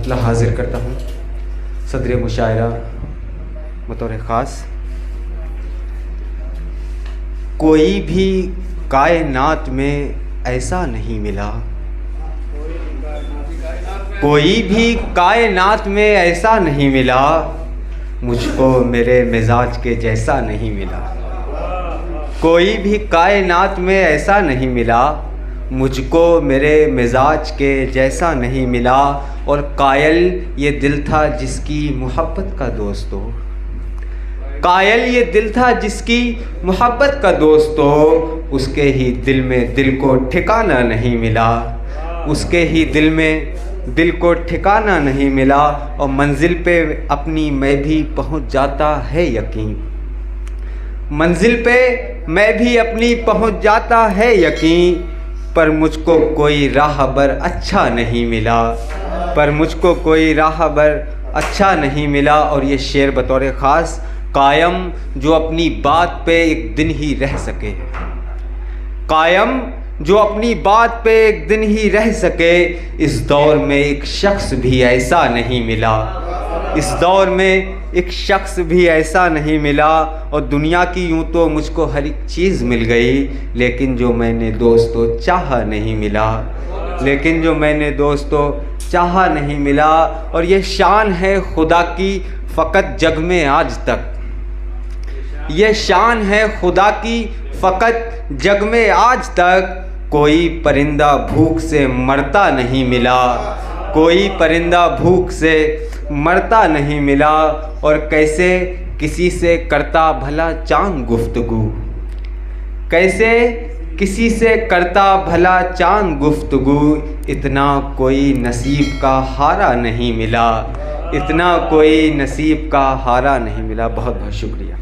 मतला हाजिर करता हूँ सदर मुशायरा बतौर ख़ास। कोई भी कायनात में ऐसा नहीं मिला, कोई भी कायनात में ऐसा नहीं मिला, मुझको मेरे मिजाज के जैसा नहीं मिला। कोई भी कायनात में ऐसा नहीं मिला, मुझको मेरे मिजाज के जैसा नहीं मिला। और कायल ये दिल था जिसकी मोहब्बत का दोस्त हो, कायल ये दिल था जिसकी मोहब्बत का दोस्त हो, उसके ही दिल में दिल को ठिकाना नहीं मिला, उसके ही दिल में दिल को ठिकाना नहीं मिला। और मंजिल पे अपनी मैं भी पहुंच जाता है यकीन, मंजिल पे मैं भी अपनी पहुंच जाता है यकीन, पर मुझको कोई राहबर अच्छा नहीं मिला, पर मुझको कोई राहबर अच्छा नहीं मिला। और ये शेर बतौर ख़ास, कायम जो अपनी बात पे एक दिन ही रह सके, कायम जो अपनी बात पे एक दिन ही रह सके, इस दौर में एक शख्स भी ऐसा नहीं मिला, इस दौर में एक शख्स भी ऐसा नहीं मिला। और दुनिया की यूँ तो मुझको हर एक चीज़ मिल गई, लेकिन जो मैंने दोस्तों चाहा नहीं मिला, लेकिन जो मैंने दोस्तों चाहा नहीं मिला। और ये शान है खुदा की फ़कत जग में आज तक, ये शान है खुदा की फ़कत जग में आज तक, कोई परिंदा भूख से मरता नहीं मिला, कोई परिंदा भूख से मरता नहीं मिला। और कैसे किसी से करता भला चांद गुफ्तगू, कैसे किसी से करता भला चांद गुफ्तगू, इतना कोई नसीब का हारा नहीं मिला, इतना कोई नसीब का हारा नहीं मिला। बहुत बहुत शुक्रिया।